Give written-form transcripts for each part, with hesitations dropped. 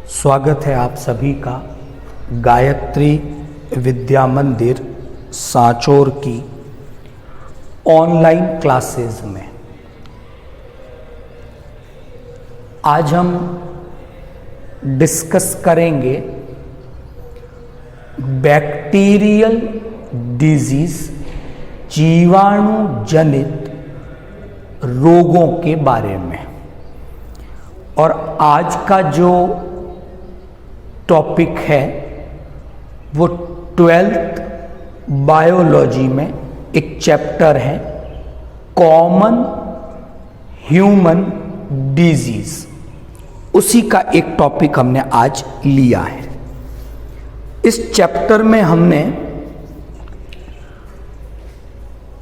स्वागत है आप सभी का गायत्री विद्या मंदिर सांचौर की ऑनलाइन क्लासेस में। आज हम डिस्कस करेंगे बैक्टीरियल डिजीज, जीवाणु जनित रोगों के बारे में। और आज का जो टॉपिक है वो 12th बायोलॉजी में एक चैप्टर है कॉमन ह्यूमन डिजीज, उसी का एक टॉपिक हमने आज लिया है। इस चैप्टर में हमने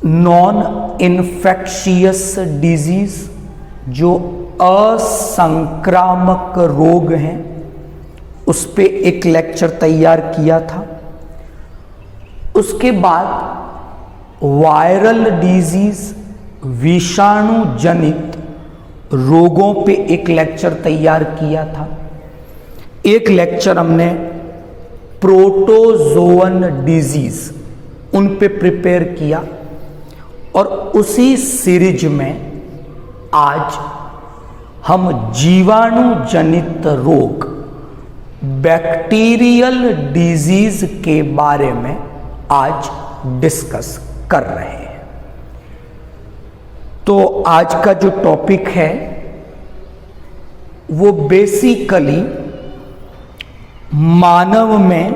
नॉन इन्फेक्शियस डिजीज, जो असंक्रामक रोग हैं, उस पे एक लेक्चर तैयार किया था। उसके बाद वायरल डिजीज, विषाणु जनित रोगों पे एक लेक्चर तैयार किया था। एक लेक्चर हमने प्रोटोजोअन डिजीज उन पे प्रिपेयर किया। और उसी सीरीज में आज हम जीवाणु जनित रोग, बैक्टीरियल डिजीज के बारे में आज डिस्कस कर रहे हैं। तो आज का जो टॉपिक है वो बेसिकली मानव में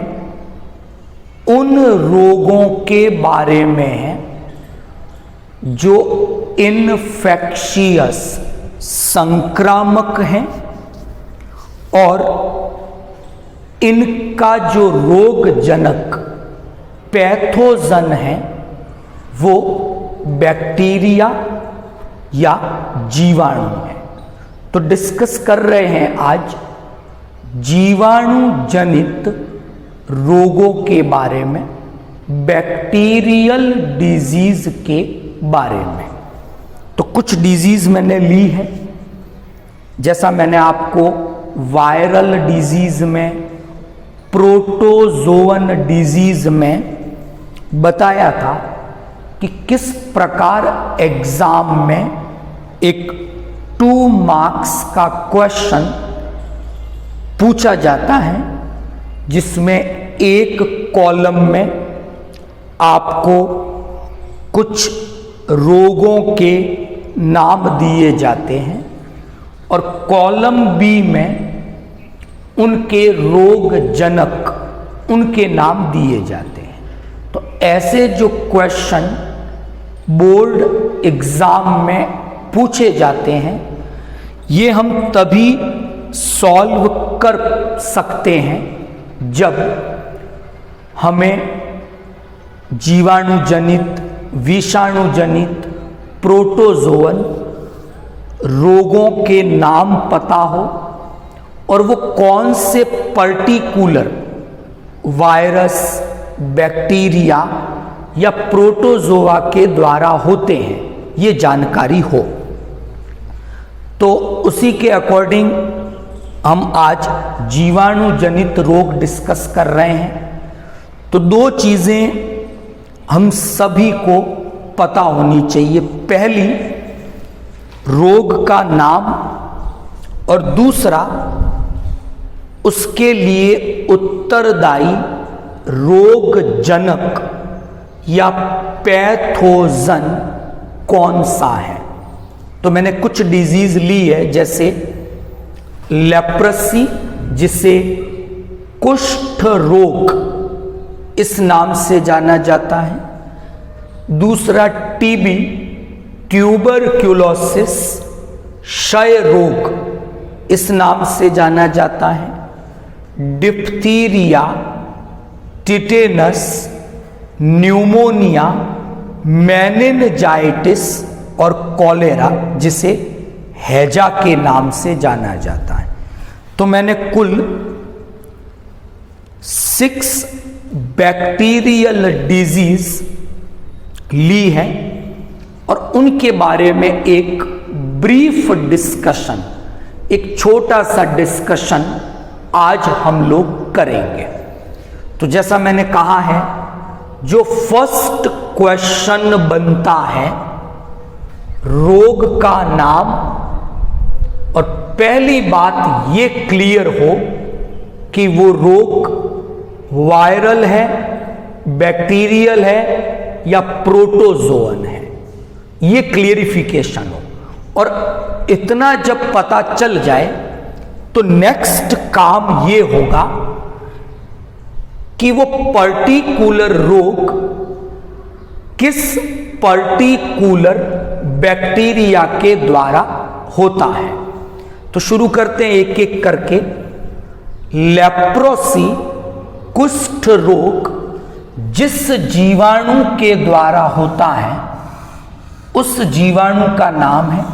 उन रोगों के बारे में है जो इनफेक्शियस, संक्रामक हैं, और इनका जो रोगजनक पैथोजन है वो बैक्टीरिया या जीवाणु है। तो डिस्कस कर रहे हैं आज जीवाणु जनित रोगों के बारे में, बैक्टीरियल डिजीज के बारे में। तो कुछ डिजीज मैंने ली है, जैसा मैंने आपको वायरल डिजीज में, प्रोटोजोअन डिजीज में बताया था कि किस प्रकार एग्जाम में एक 2 मार्क्स का क्वेश्चन पूछा जाता है, जिसमें एक कॉलम में आपको कुछ रोगों के नाम दिए जाते हैं और कॉलम बी में उनके रोगजनक, उनके नाम दिए जाते हैं। तो ऐसे जो क्वेश्चन बोर्ड एग्जाम में पूछे जाते हैं, ये हम तभी सॉल्व कर सकते हैं जब हमें जीवाणु जनित, विषाणु जनित, प्रोटोजोअन रोगों के नाम पता हो और वो कौन से पर्टिकुलर वायरस, बैक्टीरिया या प्रोटोजोआ के द्वारा होते हैं, ये जानकारी हो। तो उसी के अकॉर्डिंग हम आज जीवाणु जनित रोग डिस्कस कर रहे हैं। तो 2 चीजें हम सभी को पता होनी चाहिए। पहली, रोग का नाम, और दूसरा, उसके लिए उत्तरदायी रोगजनक या पैथोजन कौन सा है। तो मैंने कुछ डिजीज ली है, जैसे लेप्रेसी, जिसे कुष्ठ रोग इस नाम से जाना जाता है। दूसरा टीबी, ट्यूबरक्यूलोसिस, क्षय रोग इस नाम से जाना जाता है। डिप्थीरिया, टिटेनस, न्यूमोनिया, मेनिनजाइटिस और कॉलेरा, जिसे हैजा के नाम से जाना जाता है। तो मैंने कुल 6 बैक्टीरियल डिजीज ली है और उनके बारे में एक ब्रीफ डिस्कशन, एक छोटा सा डिस्कशन आज हम लोग करेंगे। तो जैसा मैंने कहा है, जो फर्स्ट क्वेश्चन बनता है रोग का नाम, और पहली बात ये क्लियर हो कि वो रोग वायरल है, बैक्टीरियल है या प्रोटोजोअन है, ये क्लियरिफिकेशन हो। और इतना जब पता चल जाए तो नेक्स्ट काम ये होगा कि वो पर्टिकुलर रोग किस पर्टिकुलर बैक्टीरिया के द्वारा होता है। तो शुरू करते हैं एक एक करके। लेप्रोसी कुष्ठ रोग जिस जीवाणु के द्वारा होता है उस जीवाणु का नाम है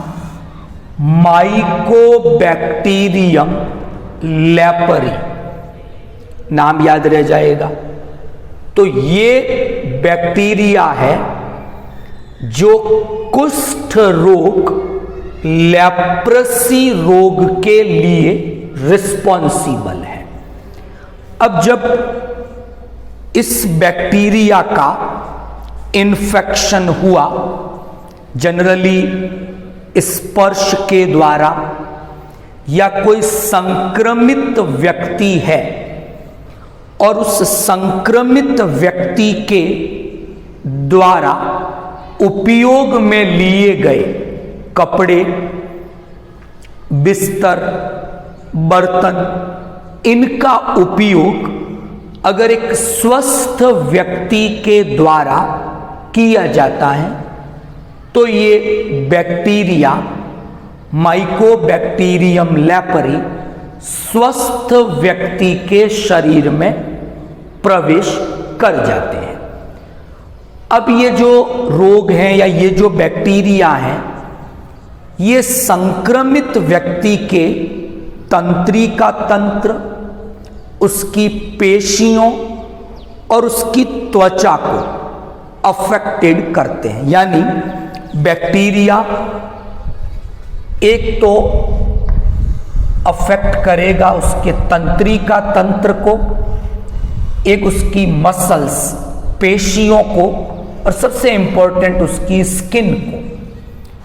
माइकोबैक्टीरियम लेपरी, नाम याद रह जाएगा। तो ये बैक्टीरिया है जो कुष्ठ रोग, लेप्रोसी रोग के लिए रिस्पॉन्सिबल है। अब जब इस बैक्टीरिया का इन्फेक्शन हुआ, जनरली स्पर्श के द्वारा, या कोई संक्रमित व्यक्ति है और उस संक्रमित व्यक्ति के द्वारा उपयोग में लिए गए कपड़े, बिस्तर, बर्तन, इनका उपयोग अगर एक स्वस्थ व्यक्ति के द्वारा किया जाता है तो ये बैक्टीरिया माइकोबैक्टीरियम लेपरी स्वस्थ व्यक्ति के शरीर में प्रवेश कर जाते हैं। अब ये जो रोग हैं या ये जो बैक्टीरिया हैं, ये संक्रमित व्यक्ति के तंत्रिका तंत्र, उसकी पेशियों और उसकी त्वचा को अफेक्टेड करते हैं। यानी बैक्टीरिया एक तो अफेक्ट करेगा उसके तंत्रिका तंत्र को, एक उसकी मसल्स, पेशियों को, और सबसे इंपॉर्टेंट उसकी स्किन को,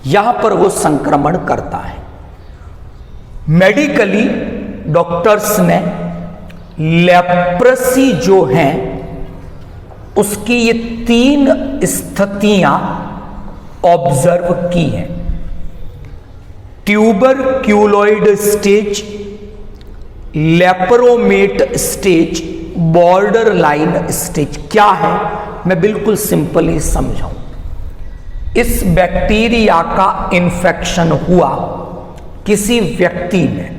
यहां पर वो संक्रमण करता है। मेडिकली डॉक्टर्स ने लेप्रोसी जो हैं उसकी ये 3 स्थितियां ऑब्जर्व की हैं। Tuberculoid stage, lepromatous stage, borderline stage. क्या है, मैं बिल्कुल सिंपली समझाऊं। इस बैक्टीरिया का इन्फेक्शन हुआ किसी व्यक्ति में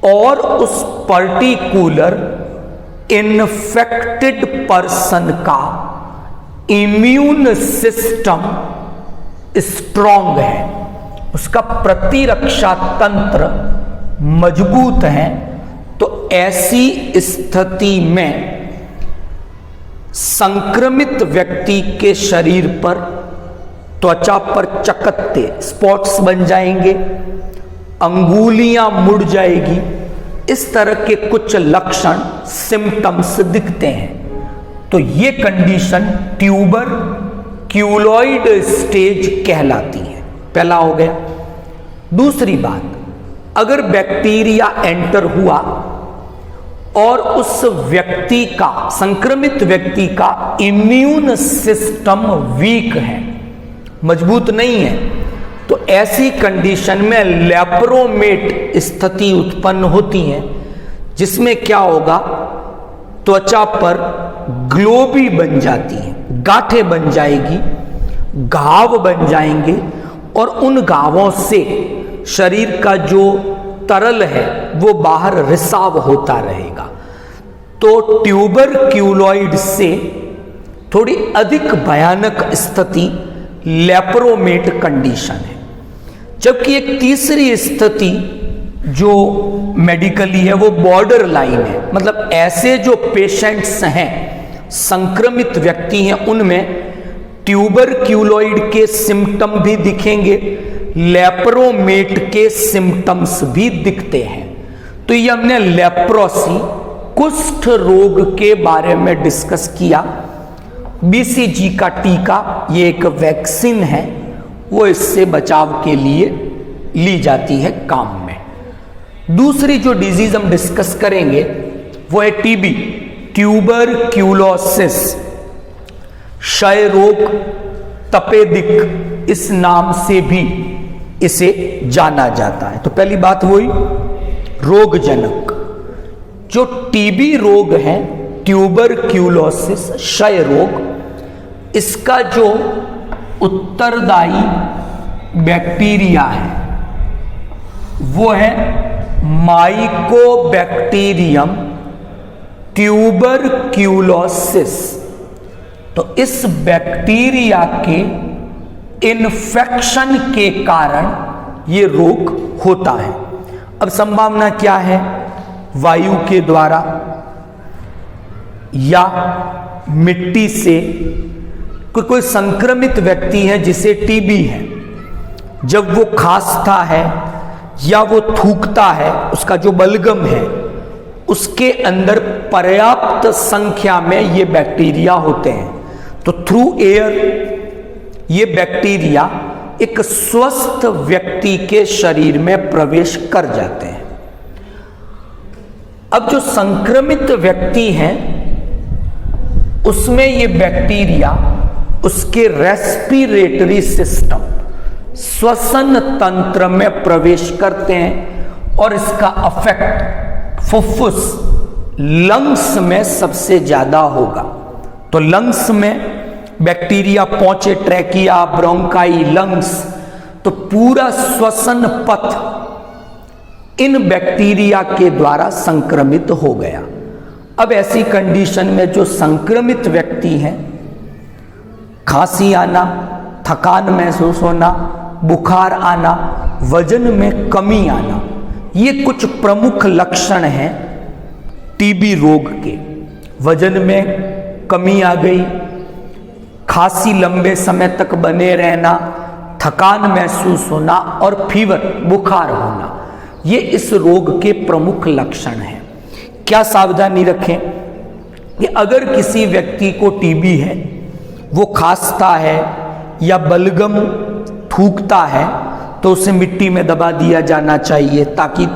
और उस पर्टिकुलर इन्फेक्टेड पर्सन का इम्यून सिस्टम स्ट्रॉन्ग है, उसका प्रतिरक्षा तंत्र मजबूत है, तो ऐसी स्थिति में संक्रमित व्यक्ति के शरीर पर, त्वचा पर चकत्ते, स्पॉट्स बन जाएंगे, अंगुलियां मुड़ जाएगी, इस तरह के कुछ लक्षण, सिम्टम्स दिखते हैं। तो ये कंडीशन ट्यूबरक्यूलोइड स्टेज कहलाती है। पहला हो गया। दूसरी बात, अगर बैक्टीरिया एंटर हुआ और उस व्यक्ति का, संक्रमित व्यक्ति का इम्यून सिस्टम वीक है, मजबूत नहीं है, तो ऐसी कंडीशन में लेप्रोमेट स्थिति उत्पन्न होती है, जिसमें क्या होगा, त्वचा पर ग्लोबी बन जाती है, गांठें बन जाएगी, घाव बन जाएंगे, और उन घावों से शरीर का जो तरल है वो बाहर रिसाव होता रहेगा। तो ट्यूबरक्यूलोइड से थोड़ी अधिक भयानक स्थिति लेप्रोमेट कंडीशन है। जबकि एक तीसरी स्थिति जो मेडिकली है वो बॉर्डर लाइन है, मतलब ऐसे जो पेशेंट्स हैं, संक्रमित व्यक्ति हैं, उनमें ट्यूबरक्यूलोइड के सिम्टम भी दिखेंगे, लेप्रोमेट के सिम्टम्स भी दिखते हैं। तो तो ये हमने लेप्रोसी, कुष्ठ रोग के बारे में डिस्कस किया। बीसीजी का टीका, ये एक वैक्सीन है, वो इससे बचाव के लिए ली जाती है काम में। दूसरी जो डिजीज हम डिस्कस करेंगे वो है टीबी, ट्यूबरक्यूलोसिस, क्षय रोग, तपेदिक, इस नाम से भी इसे जाना जाता है। तो पहली बात हुई रोगजनक। जो टीबी रोग है, ट्यूबरक्यूलोसिस, क्षय रोग, इसका जो उत्तरदायी बैक्टीरिया है वो है माइकोबैक्टीरियम ट्यूबरक्यूलोसिस। तो इस बैक्टीरिया के इन्फेक्शन के कारण ये रोग होता है। अब संभावना क्या है? वायु के द्वारा या मिट्टी से। कोई संक्रमित व्यक्ति है जिसे टीबी है, जब वो खांसता है या वो थूकता है, उसका जो बलगम है उसके अंदर पर्याप्त संख्या में ये बैक्टीरिया होते हैं, तो थ्रू एयर ये बैक्टीरिया एक स्वस्थ व्यक्ति के शरीर में प्रवेश कर जाते हैं। अब जो संक्रमित व्यक्ति हैं उसमें ये बैक्टीरिया उसके रेस्पिरेटरी सिस्टम, श्वसन तंत्र में प्रवेश करते हैं और इसका अफेक्ट फुफ्फुस, लंग्स में सबसे ज्यादा होगा। तो लंग्स में बैक्टीरिया पहुंचे, ट्रैकिया, ब्रोंकाई, लंग्स, तो पूरा श्वसन पथ इन बैक्टीरिया के द्वारा संक्रमित हो गया। अब ऐसी कंडीशन में जो संक्रमित व्यक्ति हैं, खांसी आना, थकान महसूस होना, बुखार आना, वजन में कमी आना, ये कुछ प्रमुख लक्षण हैं टीबी रोग के। वजन में कमी आ गई, खांसी लंबे समय तक बने रहना, थकान महसूस होना और फीवर, बुखार होना, ये इस रोग के प्रमुख लक्षण हैं। क्या सावधानी रखें कि अगर किसी व्यक्ति को टीबी है, वो खांसता है या बलगम थूकता है, तो उसे मिट्टी में दबा दिया जाना चाहिए ताकि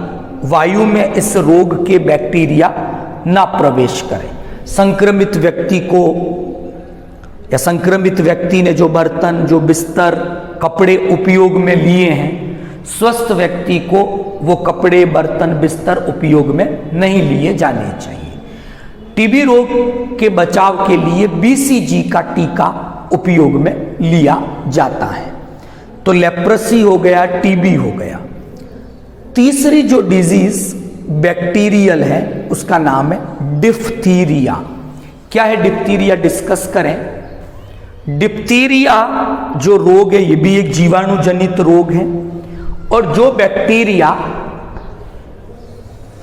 वायु में इस रोग के बैक्टीरिया ना प्रवेश करें। संक्रमित व्यक्ति को या संक्रमित व्यक्ति ने जो बर्तन, जो बिस्तर, कपड़े उपयोग में लिए हैं, स्वस्थ व्यक्ति को वो कपड़े, बर्तन, बिस्तर उपयोग में नहीं लिए जाने चाहिए। टीबी रोग के बचाव के लिए बीसीजी का टीका उपयोग में लिया जाता है। तो लेप्रोसी हो गया, टीबी हो गया। तीसरी जो डिजीज बैक्टीरियल है उसका नाम है डिप्थीरिया। क्या है डिप्थीरिया? डिस्कस करें। डिप्थीरिया जो रोग है ये भी एक जीवाणु जनित रोग है, और जो बैक्टीरिया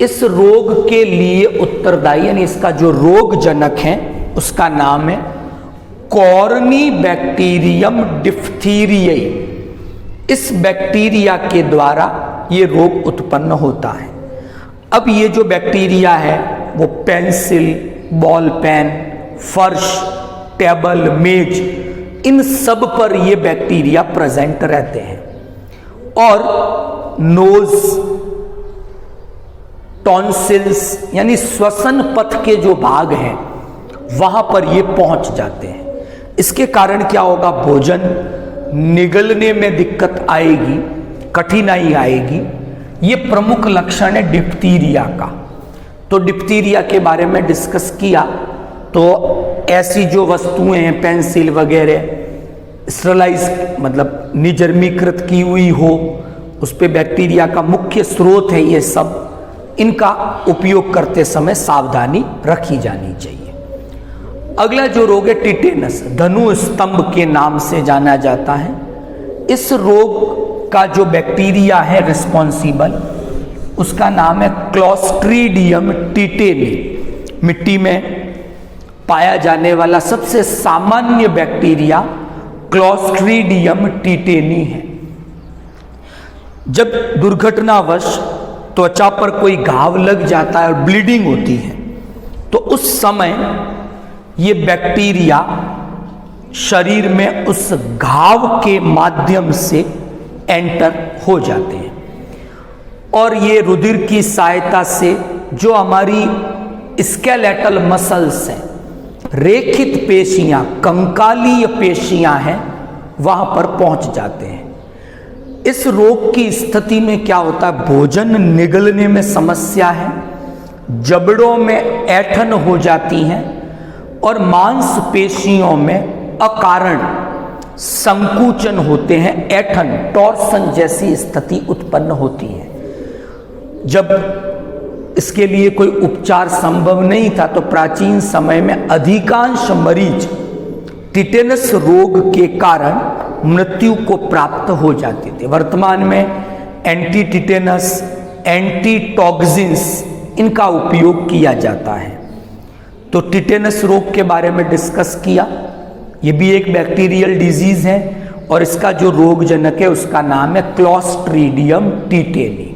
इस रोग के लिए उत्तरदायी, यानी इसका जो रोग जनक है, उसका नाम है कॉर्नीबैक्टीरियम डिप्थीरियाई। इस बैक्टीरिया के द्वारा ये रोग उत्पन्न होता है। अब ये जो बैक्टीरिया है वो पेंसिल, बॉल पेन, फर्श, टेबल, मेज, इन सब पर ये बैक्टीरिया प्रेजेंट रहते हैं, और नोज, टॉन्सिल्स यानी श्वसन पथ के जो भाग हैं वहां पर ये पहुंच जाते हैं। इसके कारण क्या होगा? भोजन निगलने में दिक्कत आएगी, कठिनाई आएगी। ये प्रमुख लक्षण है डिप्थीरिया का। तो डिप्थीरिया के बारे में डिस्कस किया। तो ऐसी जो वस्तुएं हैं, पेंसिल वगैरह, स्टरलाइज मतलब निजर्मीकृत की हुई हो, उस पे बैक्टीरिया का मुख्य स्रोत है ये सब, इनका उपयोग करते समय सावधानी रखी जानी चाहिए। अगला जो रोग है टिटेनस, धनु स्तंभ के नाम से जाना जाता है। इस रोग का जो बैक्टीरिया है रिस्पॉन्सिबल, उसका नाम है क्लोस्ट्रीडियम टिटेनी। मिट्टी में पाया जाने वाला सबसे सामान्य बैक्टीरिया क्लोस्ट्रीडियम टिटेनी है। जब दुर्घटनावश त्वचा पर कोई घाव लग जाता है और ब्लीडिंग होती है, तो उस समय ये बैक्टीरिया शरीर में उस घाव के माध्यम से एंटर हो जाते हैं और ये रुधिर की सहायता से जो हमारी स्केलेटल मसल्स हैं, रेखित पेशियां, कंकालीय पेशियां हैं, वहां पर पहुंच जाते हैं। इस रोग की स्थिति में क्या होता है, भोजन निगलने में समस्या है, जबड़ों में ऐंठन हो जाती हैं और मांसपेशियों में अकारण संकुचन होते हैं, ऐंठन, टॉर्सन जैसी स्थिति उत्पन्न होती है। जब इसके लिए कोई उपचार संभव नहीं था तो प्राचीन समय में अधिकांश मरीज टिटेनस रोग के कारण मृत्यु को प्राप्त हो जाते थे। वर्तमान में एंटी टिटेनस, एंटी टॉक्सिन्स, इनका उपयोग किया जाता है। तो टिटेनस रोग के बारे में डिस्कस किया। ये भी एक बैक्टीरियल डिजीज है और इसका जो रोगजनक है उसका नाम है क्लॉस्ट्रीडियम टिटेनी।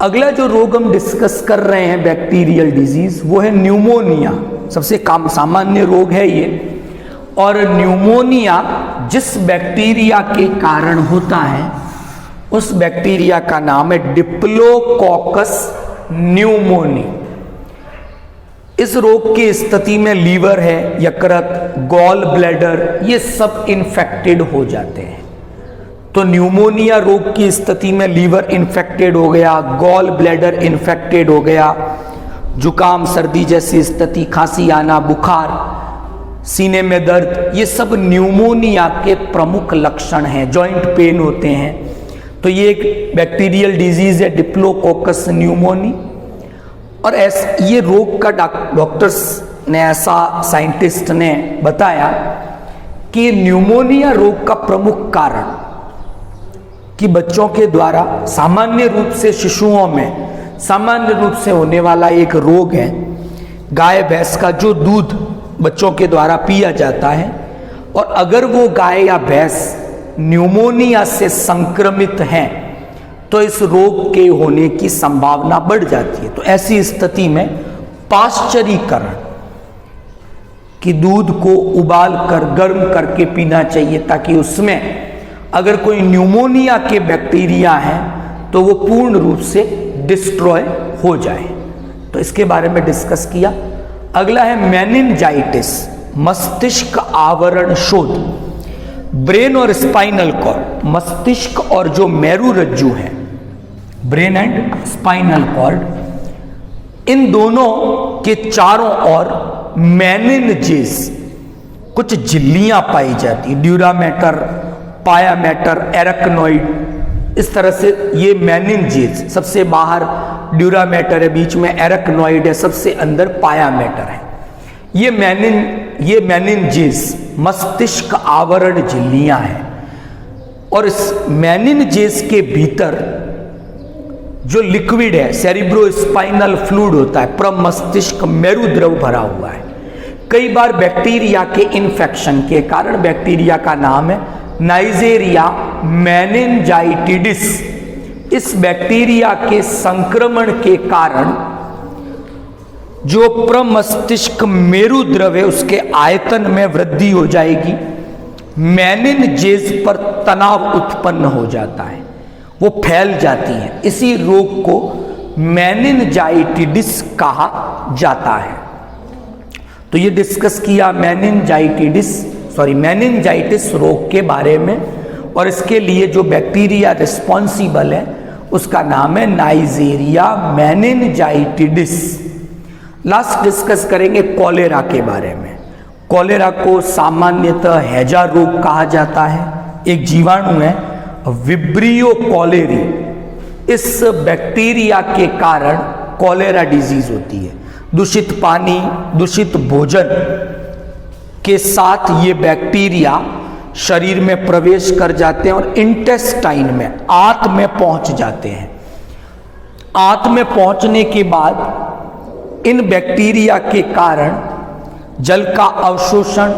अगला जो रोग हम डिस्कस कर रहे हैं बैक्टीरियल डिजीज, वो है न्यूमोनिया। सबसे सामान्य रोग है ये। और न्यूमोनिया जिस बैक्टीरिया के कारण होता है उस बैक्टीरिया का नाम है डिप्लोकोकस न्यूमोनी। इस रोग की स्थिति में लीवर है, यकृत, गॉल ब्लैडर, ये सब इन्फेक्टेड हो जाते हैं। तो न्यूमोनिया रोग की स्थिति में लीवर इन्फेक्टेड हो गया, गॉल ब्लैडर इन्फेक्टेड हो गया, जुकाम, सर्दी जैसी स्थिति, खांसी आना, बुखार, सीने में दर्द, ये सब न्यूमोनिया के प्रमुख लक्षण हैं। जॉइंट पेन होते हैं। तो ये एक बैक्टीरियल डिजीज है, डिप्लोकोकस न्यूमोनी। और ये रोग का डॉक्टर्स ने, ऐसा साइंटिस्ट ने बताया कि न्यूमोनिया रोग का प्रमुख कारण कि बच्चों के द्वारा सामान्य रूप से, शिशुओं में सामान्य रूप से होने वाला एक रोग है, गाय भैंस का जो दूध बच्चों के द्वारा पिया जाता है, और अगर वो गाय या भैंस न्यूमोनिया से संक्रमित हैं तो इस रोग के होने की संभावना बढ़ जाती है। तो ऐसी स्थिति में पाश्चरीकरण, कि दूध को उबाल कर गर्म करके पीना चाहिए ताकि उसमें अगर कोई न्यूमोनिया के बैक्टीरिया हैं तो वो पूर्ण रूप से डिस्ट्रॉय हो जाए। तो इसके बारे में डिस्कस किया। अगला है मेनिंजाइटिस, मस्तिष्क आवरण शोथ। ब्रेन और स्पाइनल कॉर्ड, मस्तिष्क और जो मेरु रज्जु है, ब्रेन एंड स्पाइनल कॉर्ड, इन दोनों के चारों ओर मेनिनजेस, कुछ झिल्लियां पाई जाती, ड्यूरामेटर, पायामेटर, एरकनॉइड, इस तरह से ये मेनिनजेस, सबसे बाहर ड्यूरामेटर है, बीच में एरकनॉइड है, सबसे अंदर पायामेटर है। ये मेनिनजेस मस्तिष्क आवरण झिल्लियां हैं। और इस मेनिनजेस के भीतर जो लिक्विड है, सेरिब्रोस्पाइनल फ्लूइड होता है, प्रमस्तिष्क मेरु द्रव भरा हुआ है। कई बार बैक्टीरिया के इन्फेक्शन के कारण, बैक्टीरिया का नाम है नाइजेरिया मेनिंजाइटिडिस, इस बैक्टीरिया के संक्रमण के कारण जो प्रमस्तिष्क मेरु द्रव है उसके आयतन में वृद्धि हो जाएगी, मेनिनजेस पर तनाव उत्पन्न हो जाता है, वो फैल जाती है। इसी रोग को मेनिंजाइटिडिस कहा जाता है। तो ये डिस्कस किया मेनिंजाइटिस रोग के बारे में, और इसके लिए जो बैक्टीरिया रिस्पॉन्सिबल है उसका नाम है नाइजेरिया मेनिंजाइटिडिस। लास्ट डिस्कस करेंगे कॉलेरा के बारे में। कॉलेरा को सामान्यतः हैजा रोग कहा जाता है। एक जीवाणु है विब्रियो कॉलेरी, इस बैक्टीरिया के कारण कॉलेरा डिजीज होती है। दूषित पानी, दूषित भोजन के साथ ये बैक्टीरिया शरीर में प्रवेश कर जाते हैं और इंटेस्टाइन में, आंत में पहुंच जाते हैं। आंत में पहुंचने के बाद इन बैक्टीरिया के कारण जल का अवशोषण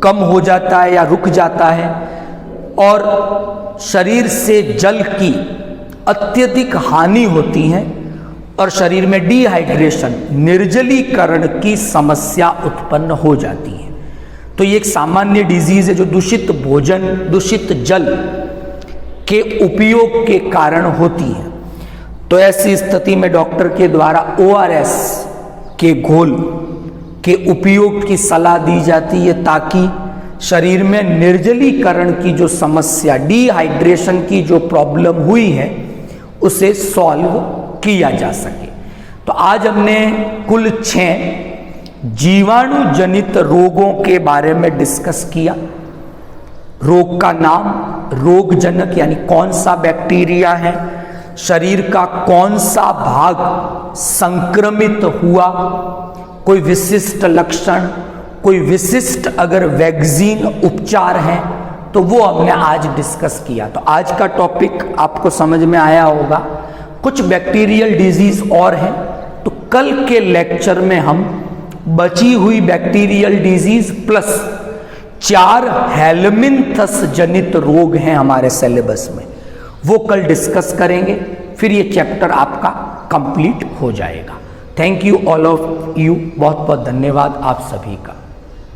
कम हो जाता है या रुक जाता है, और शरीर से जल की अत्यधिक हानि होती है और शरीर में डिहाइड्रेशन, निर्जलीकरण की समस्या उत्पन्न हो जाती है। तो ये एक सामान्य डिजीज है जो दूषित भोजन, दूषित जल के उपयोग के कारण होती है। तो ऐसी स्थिति में डॉक्टर के द्वारा ORS के घोल के उपयोग की सलाह दी जाती है ताकि शरीर में निर्जलीकरण की जो समस्या, डिहाइड्रेशन की जो प्रॉब्लम हुई है उसे सॉल्व किया जा सके। तो आज हमने कुल 6 जीवाणु रोगों के बारे में डिस्कस किया। रोग का नाम, रोगजनक यानी कौन सा बैक्टीरिया है, शरीर का कौन सा भाग संक्रमित हुआ, कोई विशिष्ट लक्षण, कोई विशिष्ट अगर वैक्सीन उपचार है तो वो हमने आज डिस्कस किया। तो आज का टॉपिक आपको समझ में आया होगा। कुछ बैक्टीरियल डिजीज और हैं, तो कल के लेक्चर में हम बची हुई बैक्टीरियल डिजीज प्लस 4 हेलमिंथस जनित रोग हैं हमारे सिलेबस में, वो कल डिस्कस करेंगे। फिर ये चैप्टर आपका कंप्लीट हो जाएगा। Thank you all of you, बहुत बहुत धन्यवाद आप सभी का।